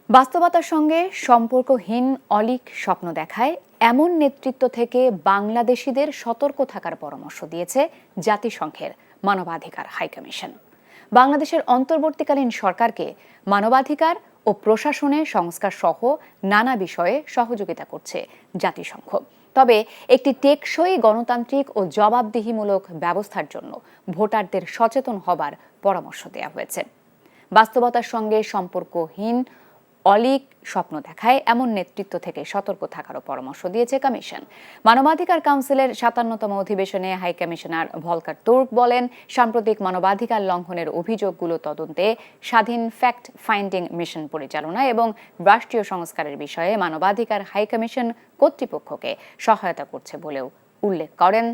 বাস্তবতার সঙ্গে সম্পর্কহীন অলীক স্বপ্ন দেখায় এমন নেতৃত্ব থেকে বাংলাদেশিদের সতর্ক থাকার পরামর্শ দিয়েছে জাতিসংঘের মানবাধিকার হাইকমিশন। বাংলাদেশের অন্তর্বর্তীকালীন সরকারকে মানবাধিকার ও প্রশাসনের সংস্কার সহ নানা বিষয়ে সহযোগিতা করছে জাতিসংঘ। তবে একটি টেকসই গণতান্ত্রিক ও জবাবদিহিমূলক ব্যবস্থার জন্য ভোটারদের সচেতন হবার পরামর্শ দেওয়া হয়েছে। বাস্তবতার সঙ্গে সম্পর্কহীন অলীক স্বপ্ন দেখায় এমন নেতৃত্ব থেকে সতর্ক থাকারও পরামর্শ দিয়েছে কমিশন। মানবাধিকার কাউন্সিলের 57তম অধিবেশনে হাই কমিশনার ভলকার তুর্ক বলেন, সাম্প্রতিক মানবাধিকার লঙ্ঘনের অভিযোগগুলো তদন্তে স্বাধীন ফ্যাক্ট ফাইন্ডিং মিশন পরিচালনা এবং রাষ্ট্রীয় সংস্কারের বিষয়ে মানবাধিকার হাই কমিশন কর্তৃপক্ষকে সহায়তা করছে বলেও উল্লেখ করেন